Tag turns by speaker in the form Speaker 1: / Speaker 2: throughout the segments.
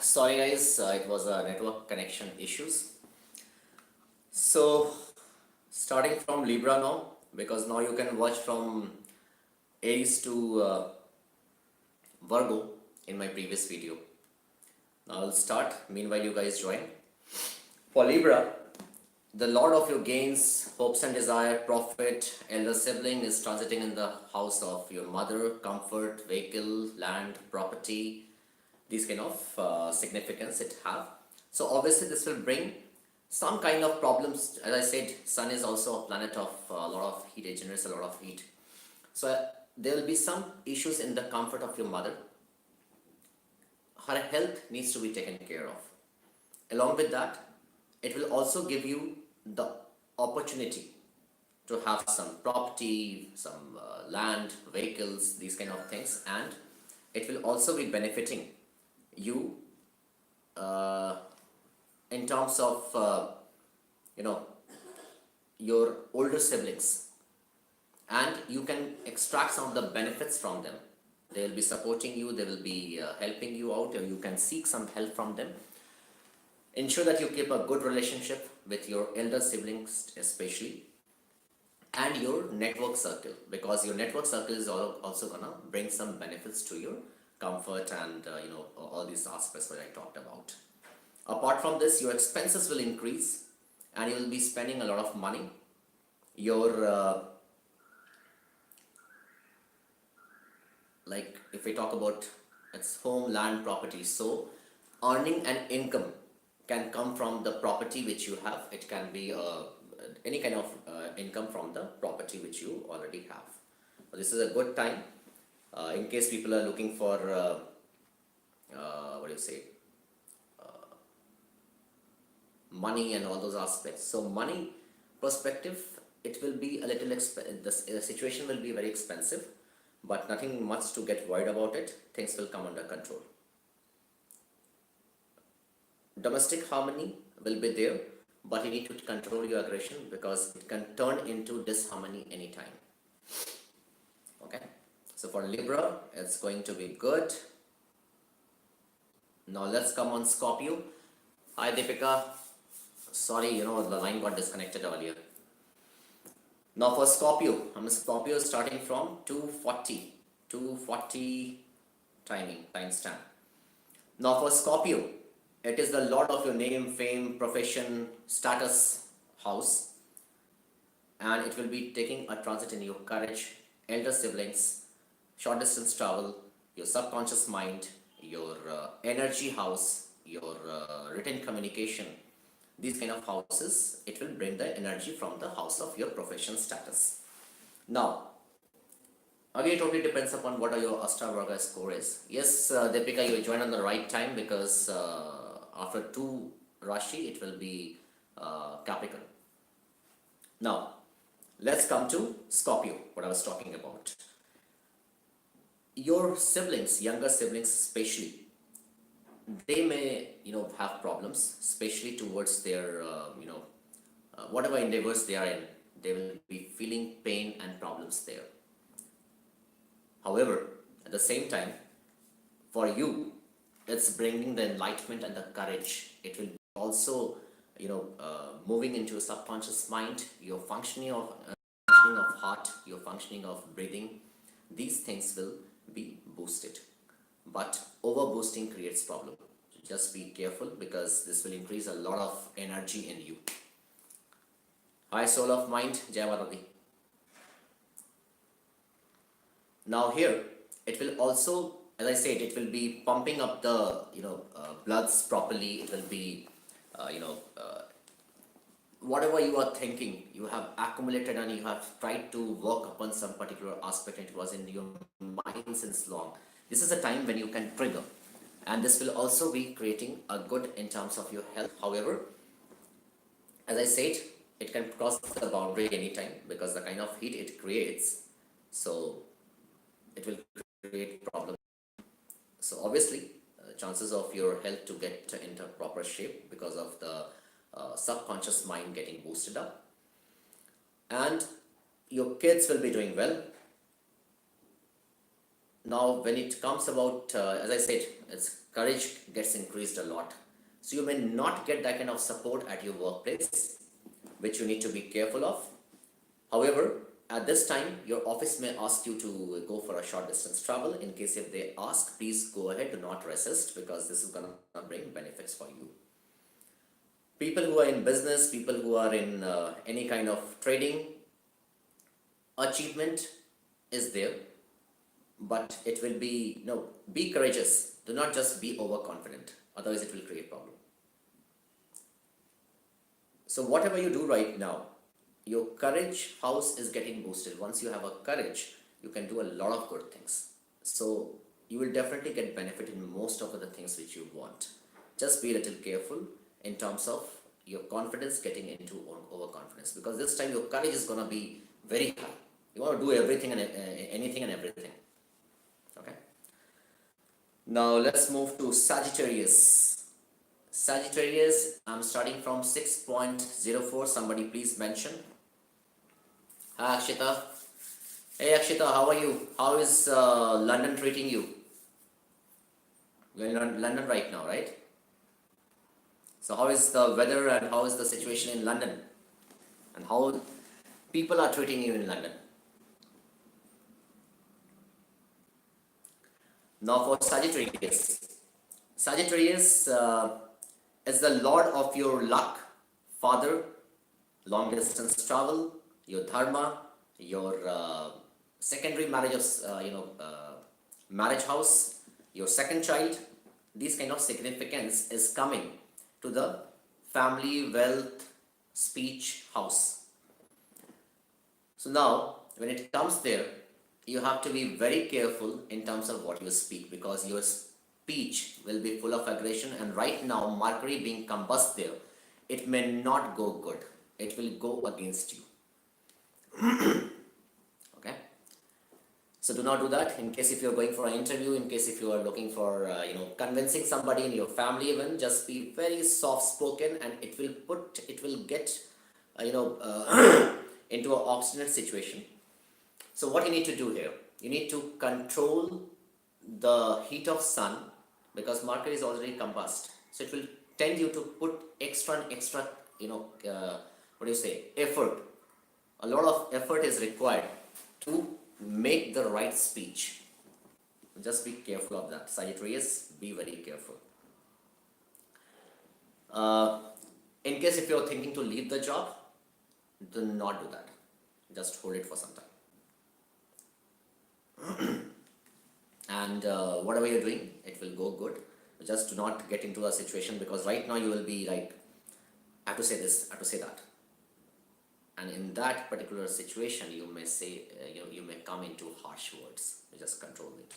Speaker 1: Sorry guys, it was a network connection issues. So starting from Libra now, because now you can watch from Aries to Virgo in my previous video. Now I'll start, meanwhile you guys join. For Libra, the Lord of your gains, hopes and desire, profit, elder sibling is transiting in the house of your mother, comfort, vehicle, land, property, these kind of significance it have. So obviously this will bring some kind of problems. As I said, Sun is also a planet of a lot of heat, it generates a lot of heat. So there will be some issues in the comfort of your mother. Her health needs to be taken care of. Along with that, it will also give you the opportunity to have some property, some land, vehicles, these kind of things, and it will also be benefiting you in terms of your older siblings, and you can extract some of the benefits from them. They will be supporting you, they will be helping you out, or you can seek some help from them. Ensure that you keep a good relationship with your elder siblings especially, and your network circle, because your network circle is also gonna bring some benefits to your comfort and all these aspects that I talked about. Apart from this, your expenses will increase and you will be spending a lot of money. Your like if we talk about its home, land, property, so earning and income can come from the property which you have. It can be any kind of income from the property which you already have. So this is a good time in case people are looking for what do you say, money and all those aspects. So money perspective, it will be a little the situation will be very expensive, but nothing much to get worried about it. Things will come under control. Domestic harmony will be there, but you need to control your aggression because it can turn into disharmony anytime. Okay, so for Libra, it's going to be good. Now let's come on Scorpio. Hi Deepika. Sorry, the line got disconnected earlier. Now for Scorpio, Scorpio starting from 240 time stamp. Now for Scorpio, it is the Lord of your name, fame, profession, status house, and it will be taking a transit in your courage, elder siblings, short distance travel, your subconscious mind, your energy house, your written communication. These kind of houses, it will bring the energy from the house of your profession status. Now, again, it totally depends upon what your Ashtavarga score is. Yes, Deepika, you joined on the right time because after 2 Rashi, it will be Capricorn. Now, let's come to Scorpio, what I was talking about. Your siblings, younger siblings especially, they may have problems, especially towards their whatever endeavors they are in. They will be feeling pain and problems there. However, at the same time, for you, it's bringing the enlightenment and the courage. It will also moving into a subconscious mind, your functioning of heart, your functioning of breathing. These things will be boosted, but over boosting creates problem. So just be careful because this will increase a lot of energy in you. Hi soul of mind, Jai Mata Di. Now here it will also, as I said, it will be pumping up the bloods properly. It will be whatever you are thinking, you have accumulated and you have tried to work upon some particular aspect and it was in your mind since long. This is a time when you can trigger, and this will also be creating a good in terms of your health. However, as I said, it can cross the boundary anytime because the kind of heat it creates, so it will create problems. So obviously, chances of your health to get into proper shape because of the subconscious mind getting boosted up, and your kids will be doing well. Now, when it comes about, as I said, its courage gets increased a lot. So you may not get that kind of support at your workplace, which you need to be careful of. However, at this time, your office may ask you to go for a short distance travel. In case if they ask, please go ahead, do not resist, because this is gonna bring benefits for you. People who are in business, people who are in any kind of trading, achievement is there, but it will be, no, be courageous. Do not just be overconfident, otherwise it will create problem. So whatever you do right now, your courage house is getting boosted. Once you have a courage, you can do a lot of good things. So you will definitely get benefit in most of the things which you want. Just be a little careful in terms of your confidence getting into overconfidence, because this time your courage is going to be very high. You want to do everything and anything and everything. Okay. Now let's move to Sagittarius. Sagittarius, I'm starting from 6.04. Somebody please mention. Hi Akshita. Hey Akshita, how are you? How is London treating you? You're in London right now, right? So how is the weather and how is the situation in London? And how people are treating you in London? Now for Sagittarius. Sagittarius is the lord of your luck, father, long distance travel, your dharma, your secondary marriage of, marriage house, your second child. This kind of significance is coming to the family, wealth, speech house. So now, when it comes there, you have to be very careful in terms of what you speak, because your speech will be full of aggression, and right now, Mercury being combust there, it may not go good. It will go against you. Okay? So do not do that. In case if you're going for an interview, in case if you are looking for, convincing somebody in your family even, just be very soft spoken, and it will get, into an obstinate situation. So what you need to do here, you need to control the heat of sun, because Mercury is already combust. So it will tend you to put extra, effort. A lot of effort is required to make the right speech. Just be careful of that. Sagittarius, be very careful. In case if you're thinking to leave the job, do not do that. Just hold it for some time. And whatever you're doing, it will go good. Just do not get into a situation, because right now you will be like, I have to say this, I have to say that. And in that particular situation, you may say, you may come into harsh words. You just control it.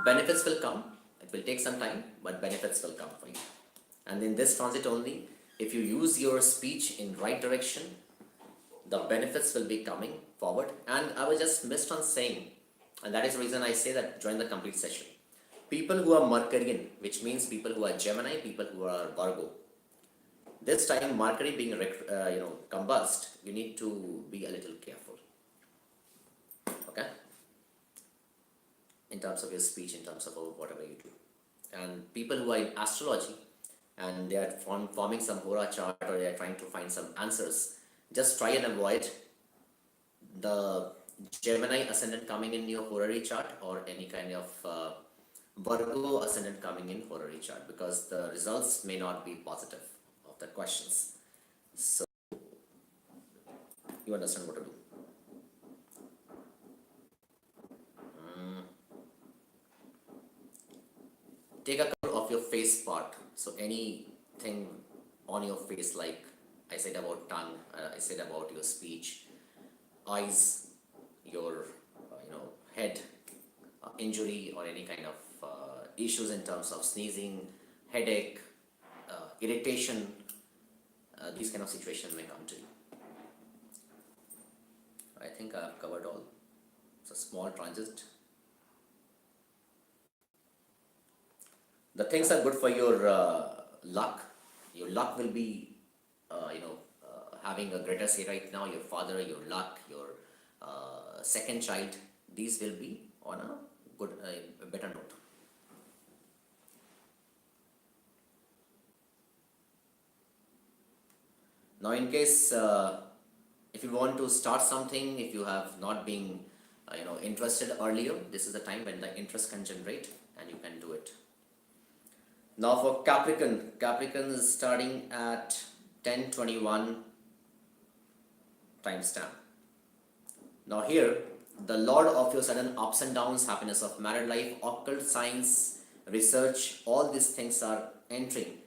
Speaker 1: Benefits will come. It will take some time, but benefits will come for you. And in this transit only, if you use your speech in right direction, the benefits will be coming forward. And I was just missed on saying, and that is the reason I say that join the complete session. People who are Mercurian, which means people who are Gemini, people who are Virgo. This time Mercury being combust, you need to be a little careful. Okay? In terms of your speech, in terms of whatever you do. And people who are in astrology and they are forming some Hora chart, or they are trying to find some answers, just try and avoid the Gemini ascendant coming in your horary chart, or any kind of Virgo ascendant coming in horary chart, because the results may not be positive of the questions. So you understand what to do. Take a cover of your face part. So anything on your face, like I said about tongue, I said about your speech, eyes, your head, injury, or any kind of issues in terms of sneezing, headache, irritation, these kind of situations may come to you. I think I have covered all. It's a small transit. The things are good for your luck. Your luck will be, having a greater say right now. Your father, your luck, your second child, these will be on a good, a better note. Now, in case if you want to start something, if you have not been interested earlier, this is the time when the interest can generate and you can do it. Now for Capricorn, Capricorn is starting at 10:21 timestamp. Now here, the Lord of your sudden ups and downs, happiness of married life, occult science, research, all these things are entering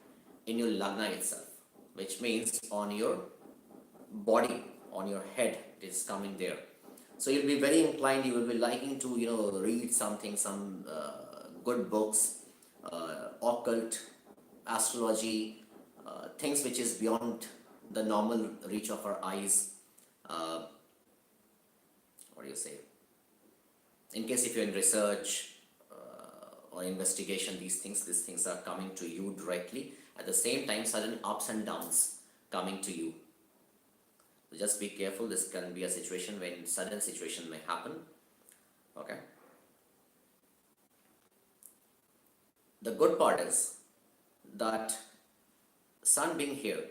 Speaker 1: in your lagna itself, which means on your body, on your head, it is coming there. So you'll be very inclined, you will be liking to read something, some good books, occult, astrology, things which is beyond the normal reach of our eyes. What do you say? In case if you're in research or investigation, these things are coming to you directly. At the same time, sudden ups and downs coming to you. So just be careful. This can be a situation when sudden situation may happen. Okay. The good part is that Sun being here,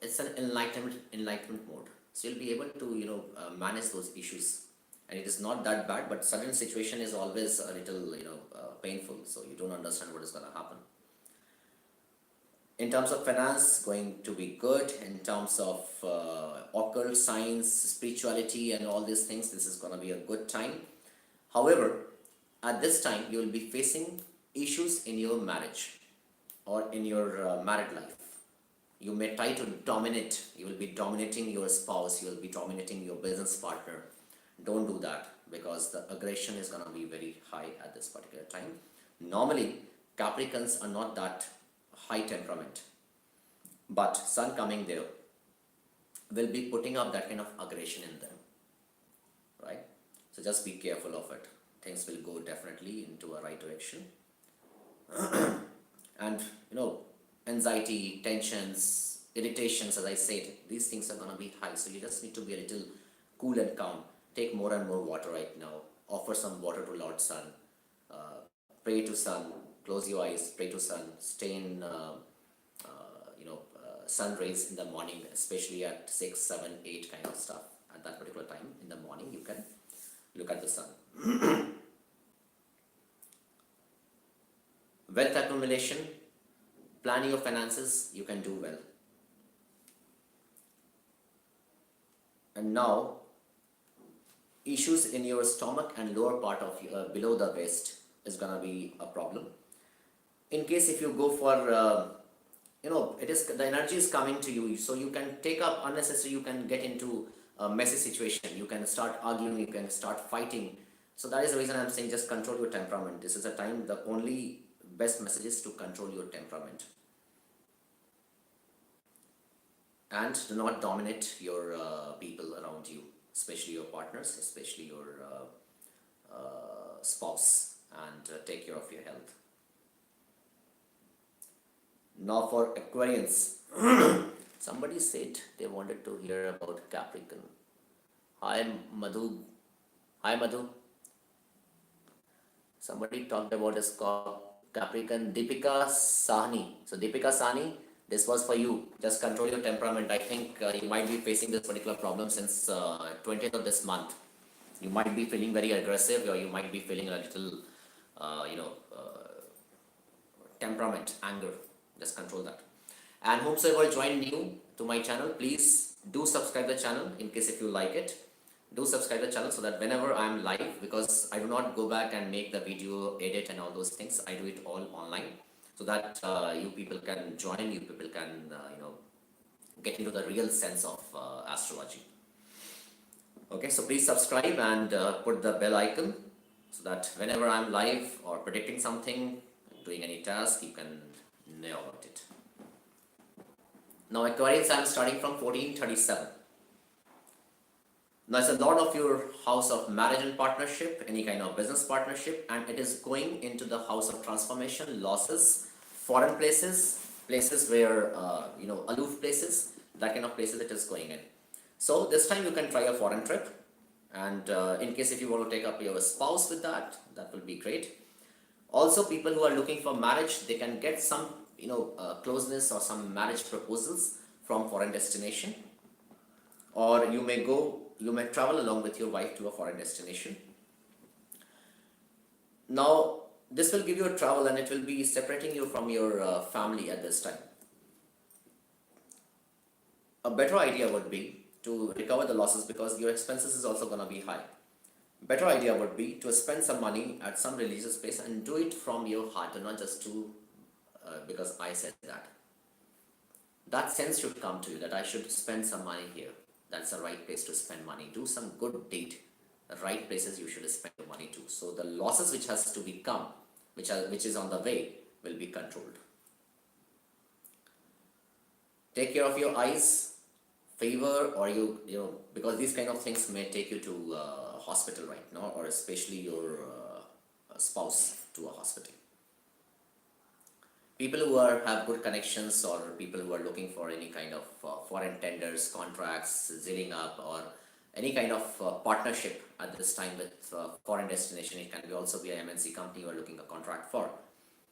Speaker 1: it's an enlightenment mode. So you'll be able to manage those issues, and it is not that bad. But sudden situation is always a little painful. So you don't understand what is going to happen. In terms of finance, going to be good. In terms of occult science, spirituality, and all these things, this is going to be a good time. However, at this time, you will be facing issues in your marriage or in your married life. You may try to dominate. You will be dominating your spouse. You will be dominating your business partner. Don't do that, because the aggression is going to be very high at this particular time. Normally, Capricorns are not that high temperament, but Sun coming there will be putting up that kind of aggression in them, right? So just be careful of it. Things will go definitely into a right direction. And anxiety, tensions, irritations, as I said, these things are going to be high. So you just need to be a little cool and calm. Take more and more water right now. Offer some water to Lord Sun. Pray to Sun. Close your eyes. Pray to Sun. Stay in sun rays in the morning, especially at 6, 7, 8 kind of stuff. At that particular time in the morning, you can look at the sun. Wealth accumulation, planning your finances, you can do well. And now, issues in your stomach and lower part of your, below the waist is going to be a problem. In case if you go for, it is the energy is coming to you, so you can take up unnecessary, you can get into a messy situation, you can start arguing, you can start fighting. So that is the reason I'm saying just control your temperament. This is a time, the only best message is to control your temperament. And do not dominate your people around you, especially your partners, especially your spouse, and take care of your health. Now for Aquarians, somebody said they wanted to hear about Capricorn. Hi Madhu. Hi Madhu. Somebody talked about his Capricorn, Deepika Sahni. So Deepika Sahni, this was for you. Just control your temperament. I think you might be facing this particular problem since 20th of this month. You might be feeling very aggressive, or you might be feeling a little, temperament, anger. Just control that. And whomsoever joined new to my channel, please do subscribe the channel in case if you like it. Do subscribe the channel so that whenever I am live, because I do not go back and make the video, edit and all those things, I do it all online, so that you people can join, you people can get into the real sense of astrology. Okay, so please subscribe and put the bell icon so that whenever I'm live or predicting something, doing any task, you can know about it. Now Aquarius, I'm starting from 1437. Now it's a lot of your house of marriage and partnership, any kind of business partnership, and it is going into the house of transformation, losses, foreign places, places where, aloof places, that kind of places it is going in. So this time you can try a foreign trip, And in case if you want to take up your spouse with that, that will be great. Also, people who are looking for marriage, they can get some closeness or some marriage proposals from foreign destination, or you may travel along with your wife to a foreign destination. Now, this will give you a travel and it will be separating you from your family at this time. A better idea would be to recover the losses, because your expenses is also going to be high. Better idea would be to spend some money at some religious place and do it from your heart and not just to because I said that. That sense should come to you that I should spend some money here. That's the right place to spend money. Do some good deed. The right places you should spend your money to. So the losses which has to become, which is on the way, will be controlled. Take care of your eyes, fever, or because these kind of things may take you to hospital right now, or especially your spouse to a hospital. People who have good connections, or people who are looking for any kind of foreign tenders, contracts, zilling up, or any kind of partnership at this time with foreign destination. It can be also be a MNC company you are looking a contract for,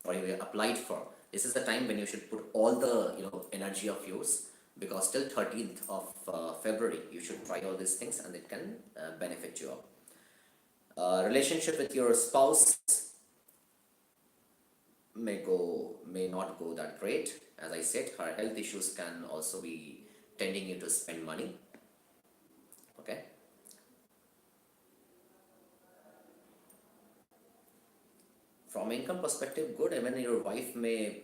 Speaker 1: or you applied for. This is the time when you should put all the energy of yours, because till 13th of February you should try all these things and it can benefit you all. Relationship with your spouse may not go that great. As I said, her health issues can also be tending you to spend money. Okay. From income perspective, good. I mean, your wife may,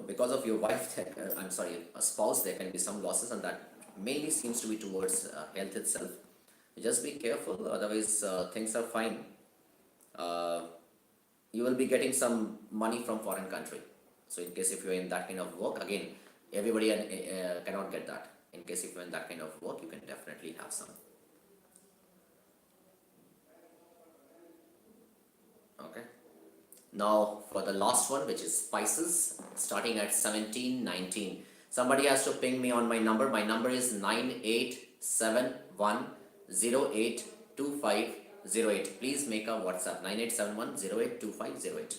Speaker 1: because of your wife, a spouse, there can be some losses, and that mainly seems to be towards health itself. Just be careful, otherwise things are fine. You will be getting some money from foreign country. So in case if you're in that kind of work, again, everybody cannot get that. In case if you're in that kind of work, you can definitely have some. Okay. Now for the last one, which is Pisces, starting at 1719. Somebody has to ping me on my number. My number is 9871082508. Please make a WhatsApp 9871082508.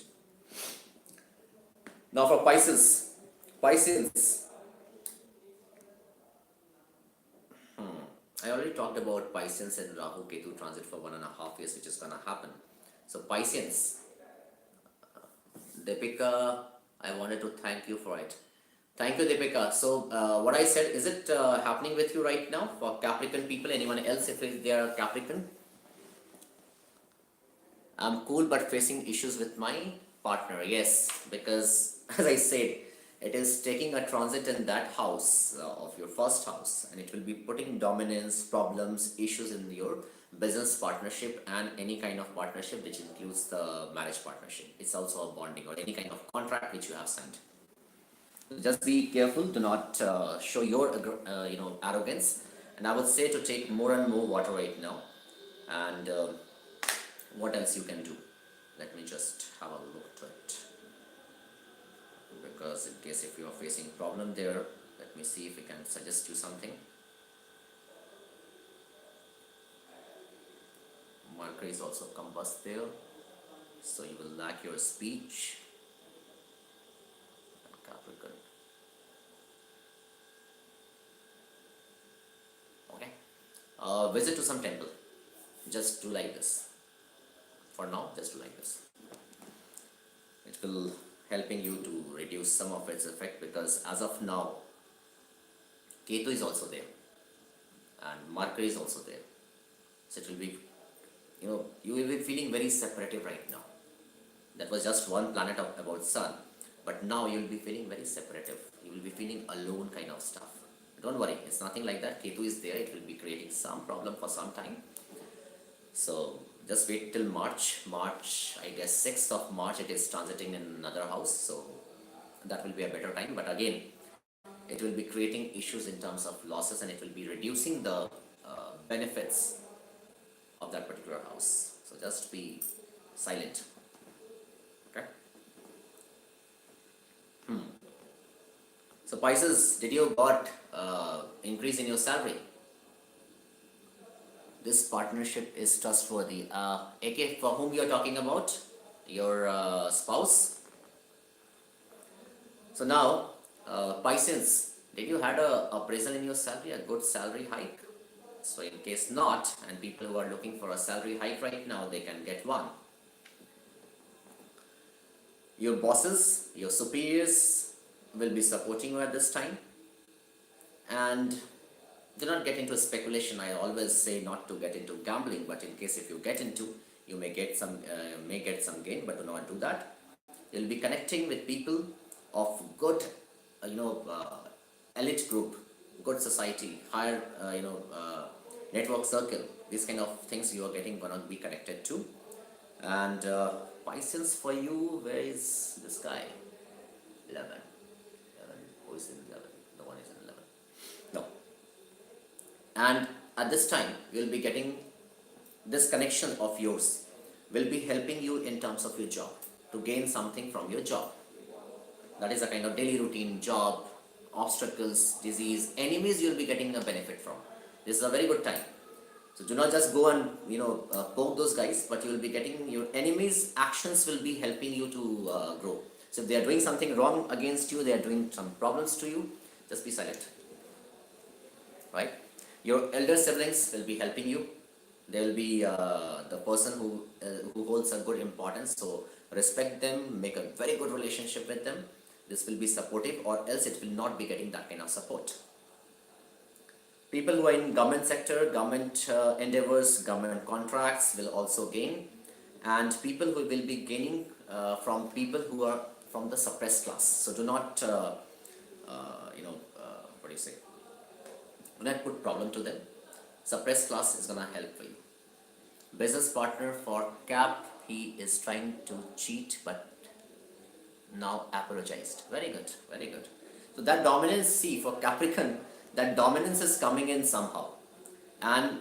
Speaker 1: Now for Pisces, I already talked about Pisces and Rahu Ketu transit for 1.5 years, which is gonna happen. So Pisces, Deepika, I wanted to thank you for it. Thank you, Deepika. So what I said, is it happening with you right now for Capricorn people? Anyone else if they are Capricorn? I'm cool but facing issues with my partner. Yes, because as I said, it is taking a transit in that house of your first house, and it will be putting dominance, problems, issues in your business partnership and any kind of partnership which includes the marriage partnership. It's also a bonding or any kind of contract which you have signed. Just be careful, do not show your arrogance, and I would say to take more and more water right now. And what else you can do? Let me just have a look to it, because in case if you are facing problem there, let me see if we can suggest you something. Mercury is also combust there, so you will lack your speech. And Capricorn. Okay. Visit to some temple. Just do like this. For now, just do like this. It will helping you to reduce some of its effect, because as of now, Ketu is also there and Mercury is also there. So it will be, you will be feeling very separative right now. That was just one planet about Sun, but now you will be feeling very separative. You will be feeling alone kind of stuff. Don't worry, it's nothing like that. Ketu is there, it will be creating some problem for some time. So just wait till March, I guess 6th of March it is transiting in another house, so that will be a better time. But again, it will be creating issues in terms of losses, and it will be reducing the benefits of that particular house. So just be silent. Okay. So Pisces, did you got increase in your salary? this partnership is trustworthy. AK, for whom you're talking about, your spouse. So now, Pisces, did you had a appraisal in your salary, a good salary hike? So in case not, and people who are looking for a salary hike right now, they can get one. Your bosses, your superiors will be supporting you at this time, and do not get into speculation. I always say not to get into gambling, but in case if you get into, you may get some gain, but do not do that. You'll be connecting with people of good, elite group, good society, higher, network circle. These kind of things you are gonna be connected to. And Pisces, for you, where is this guy? 11. 11. Who is in 11? No one is in 11. No. And at this time, you'll be getting this connection of yours will be helping you in terms of your job, to gain something from your job. That is a kind of daily routine job, obstacles, disease, enemies you'll be getting a benefit from. This is a very good time. So do not just go and poke those guys, but you will be getting your enemies' actions will be helping you to grow. So if they are doing something wrong against you, they are doing some problems to you, just be silent. Right? Your elder siblings will be helping you. They will be the person who holds a good importance. So respect them, make a very good relationship with them. This will be supportive, or else it will not be getting that kind of support. People who are in government sector, government endeavors, government contracts will also gain, and people who will be gaining from people who are from the suppressed class. So do not, what do you say? Do not put problem to them. Suppressed class is gonna help for you. Business partner for Cap, he is trying to cheat, but now apologized. Very good, very good. So that dominance, see, for Capricorn, that dominance is coming in somehow, and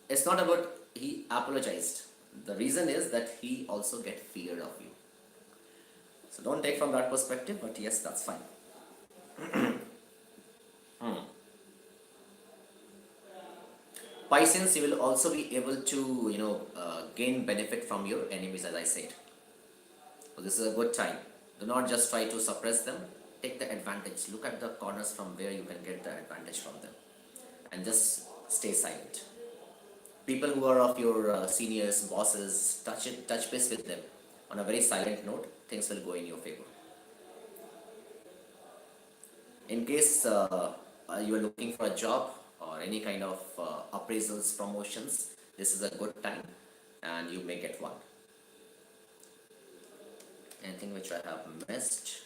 Speaker 1: it's not about he apologized. The reason is that he also get feared of you. So don't take from that perspective, but yes, that's fine. Pisces, you will also be able to gain benefit from your enemies, as I said. So this is a good time. Do not just try to suppress them. Take the advantage. Look at the corners from where you can get the advantage from them, and just stay silent. People who are of your seniors, bosses, touch base with them on a very silent note. Things will go in your favor. In case you are looking for a job or any kind of appraisals, promotions, this is a good time, and you may get one. Anything which I have missed?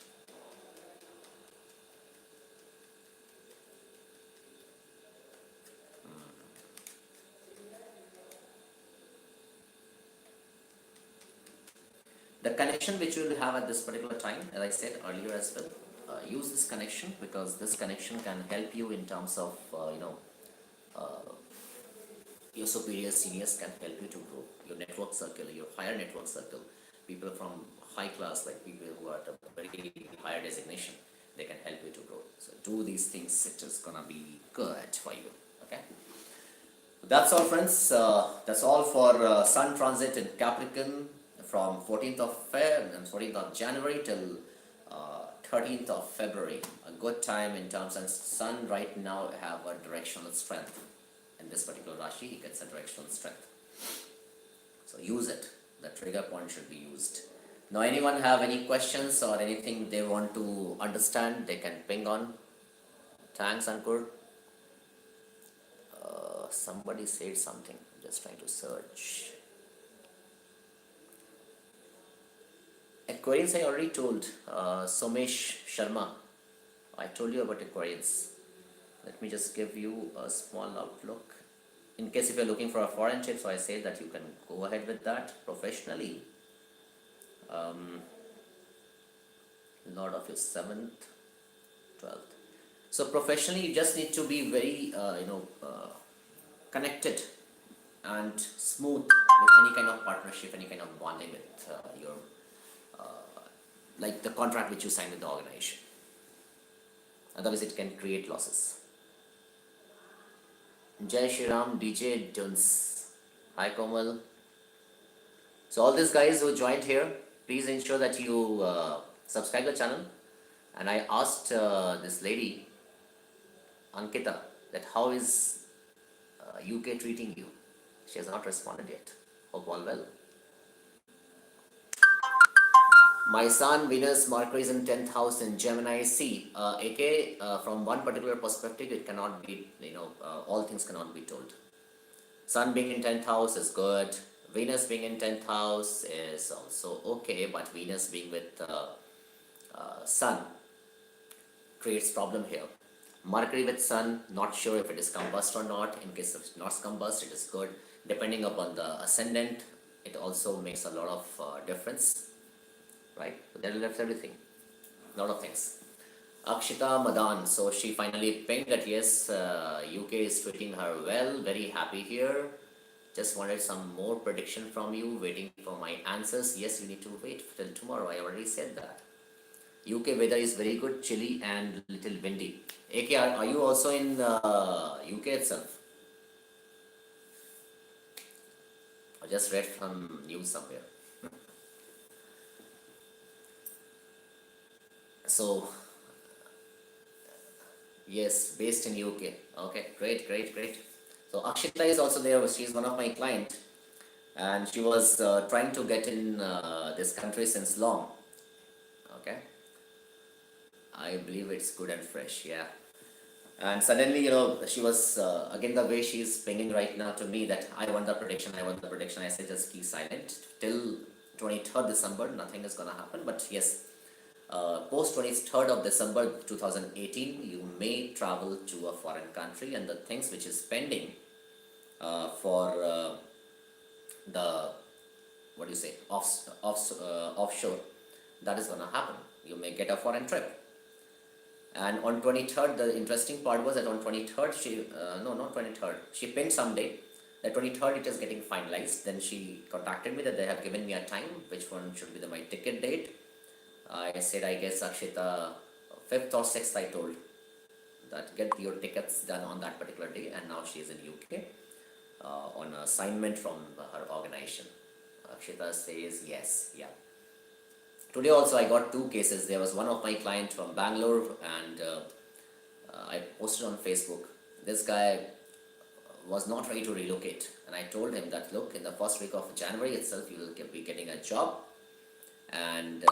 Speaker 1: The connection which you will have at this particular time, as I said earlier as well, use this connection, because this connection can help you in terms of your superiors, seniors can help you to grow. Your network circle, your higher network circle, people from high class, like people who are at a very higher designation, they can help you to grow. So do these things, it is gonna be good for you. Okay. That's all, friends. That's all for Sun transit in Capricorn from 14th of January till 13th of February. A good time in terms, and Sun right now have a directional strength. In this particular Rashi, he gets a directional strength. So use it. The trigger point should be used. Now, anyone have any questions or anything they want to understand, they can ping on. Thanks, Ankur. Somebody said something. I'm just trying to search. Aquarians, I already told. Somesh Sharma, I told you about Aquarians. Let me just give you a small outlook. In case if you're looking for a foreign trip, so I say that you can go ahead with that professionally. Lord of your 7th, 12th. So professionally, you just need to be very, connected and smooth with any kind of partnership, any kind of bonding with your, like the contract which you sign with the organization. Otherwise, it can create losses. Jai Shri Ram, DJ Duns. Hi Komal. So all these guys who joined here, please ensure that you subscribe the channel. And I asked this lady, Ankita, that how is UK treating you? She has not responded yet. Hope all well. My sun, Venus, Mercury is in 10th house in Gemini. See, AK, from one particular perspective, it cannot be, all things cannot be told. Sun being in 10th house is good. Venus being in 10th house is also okay, but Venus being with Sun creates problem here. Mercury with Sun, not sure if it is combust or not. In case it's not combust, it is good. Depending upon the ascendant, it also makes a lot of difference, right? So that left everything, a lot of things. Akshita Madan, so she finally pinged that yes, UK is treating her well, very happy here. Just wanted some more prediction from you, waiting for my answers. Yes, you need to wait till tomorrow, I already said that. UK weather is very good, chilly and little windy. AK, are you also in UK itself? I just read from news somewhere. So, yes, based in UK. Okay, great, great, great. So Akshita is also there. She's one of my clients, and she was trying to get in this country since long. Okay, I believe it's good and fresh. Yeah. And suddenly, she was, again, the way she's pinging right now to me that I want the prediction, I want the prediction. I said, just keep silent. Till 23rd December, nothing is going to happen. But yes, post 23rd of December 2018, you may travel to a foreign country, and the things which is pending for the, what do you say, offshore, that is going to happen. You may get a foreign trip. And on 23rd, the interesting part was that on 23rd, no, not 23rd, she pinned someday. The 23rd, it is getting finalized. Then she contacted me that they have given me a time, which one should be my ticket date. I said, I guess, Akshita, 5th or 6th, I told that get your tickets done on that particular day. And now she is in UK on assignment from her organization. Akshita says, yes, yeah. Today also I got 2 cases. There was one of my client from Bangalore, and I posted on Facebook. This guy was not ready to relocate, and I told him that look, in the first week of January itself you will be getting a job, and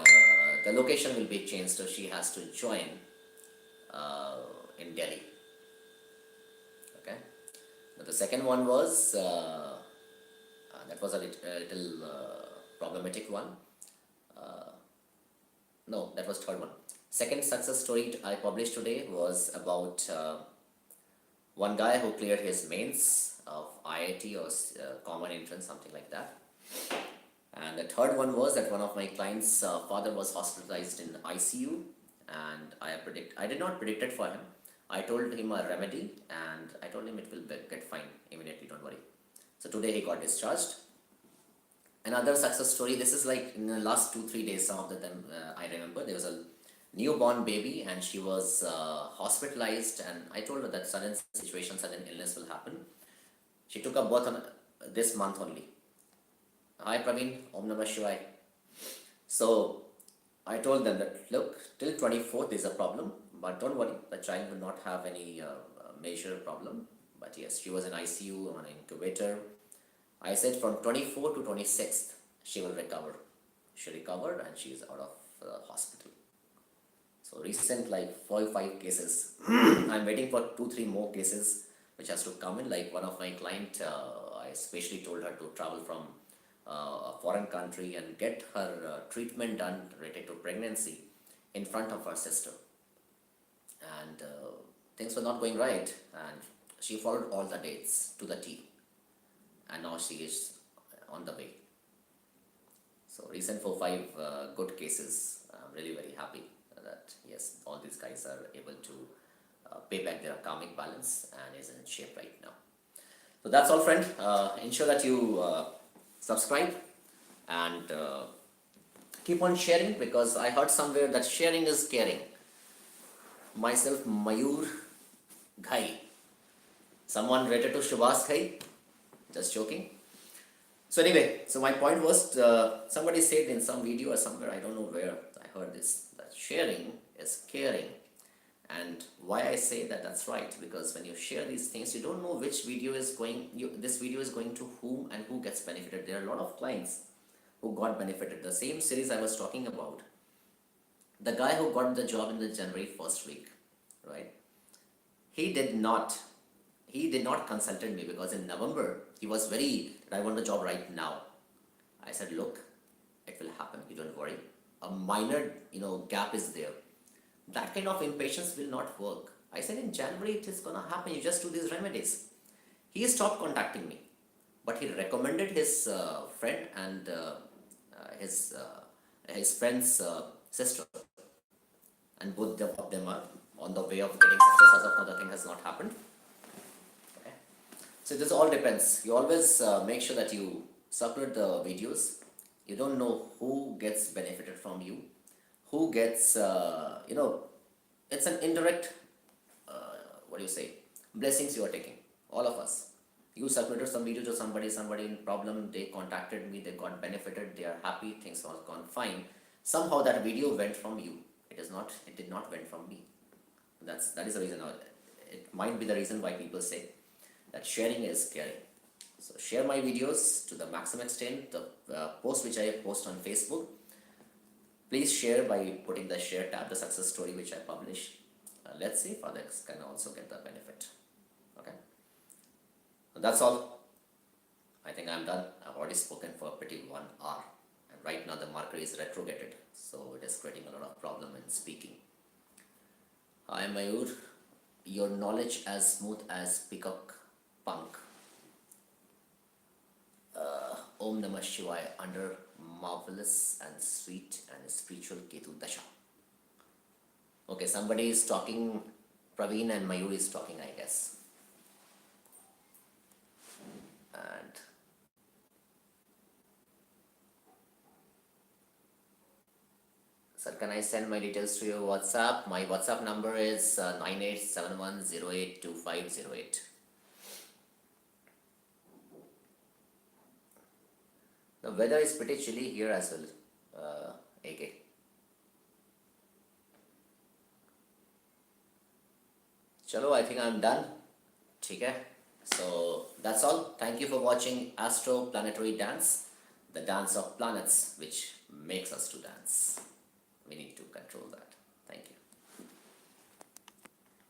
Speaker 1: the location will be changed, so she has to join in Delhi. Okay. But the second one was that was a little problematic one. No, that was third one. Second success story I published today was about one guy who cleared his mains of IIT or common entrance, something like that. And the third one was that one of my clients' father was hospitalized in ICU, and I did not predict it for him. I told him a remedy, and I told him it will get fine immediately, don't worry. So today he got discharged. Another success story, this is like in the last 2-3 days, some of them I remember. There was a newborn baby, and she was hospitalized, and I told her that sudden illness will happen. She took a birth on this month only. Hi Praveen, Om Namah Shivaya. So I told them that look, till 24th is a problem, but don't worry, the child will not have any major problem. But yes, she was in ICU on an incubator. I said from 24 to 26th, she will recover. She recovered and she is out of the hospital. So recent like 4 or 5 cases. I'm waiting for 2-3 more cases which has to come in. Like one of my client, I especially told her to travel from a foreign country and get her treatment done related to pregnancy in front of her sister. And things were not going right, and she followed all the dates to the T. And now she is on the way. So recent 4-5 good cases. I'm really very happy that yes, all these guys are able to pay back their karmic balance and is in shape right now. So that's all, friend. Ensure that you subscribe and keep on sharing, because I heard somewhere that sharing is caring. Myself, Mayur Ghai. Someone related to Shubhas Khai? Just joking. So anyway, so my point was, somebody said in some video or somewhere, I don't know where I heard this, that sharing is caring. And why I say that, that's right, because when you share these things, you don't know which video is going, this video is going to whom and who gets benefited. There are a lot of clients who got benefited. The same series I was talking about, the guy who got the job in the January first week, right? He did not consulted me, because in November he was very, I want the job right now. I said, look, it will happen, you don't worry. A minor, gap is there. That kind of impatience will not work. I said, in January it is gonna happen, you just do these remedies. He stopped contacting me, but he recommended his friend and his friend's sister, and both of them are on the way of getting success. As of now, the thing has not happened. Okay. So this all depends. You always make sure that you circulate the videos. You don't know who gets benefited from you, who gets, it's an indirect, blessings you are taking, all of us. You circulated some video to somebody in problem, they contacted me, they got benefited, they are happy, things have gone fine. Somehow that video went from you. It did not went from me. That is the reason. It might be the reason why people say that sharing is caring. So share my videos to the maximum extent. The post which I post on Facebook, please share by putting the share tab, the success story which I publish. Let's see if others can also get the benefit. Okay. So that's all. I think I'm done. I've already spoken for a pretty 1 hour. And right now the marker is retrograded, so it is creating a lot of problem in speaking. I am Mayur. Your knowledge as smooth as peacock punk. Om Namah Shivaya, under marvelous and sweet and spiritual Ketu Dasha. Okay, somebody is talking, Praveen, and Mayur is talking, I guess. And sir, can I send my details to your WhatsApp? My WhatsApp number is 9871082508. The weather is pretty chilly here as well, AK. Chalo, I think I'm done. Okay. So that's all. Thank you for watching Astro Planetary Dance, the dance of planets which makes us to dance. We need to control that.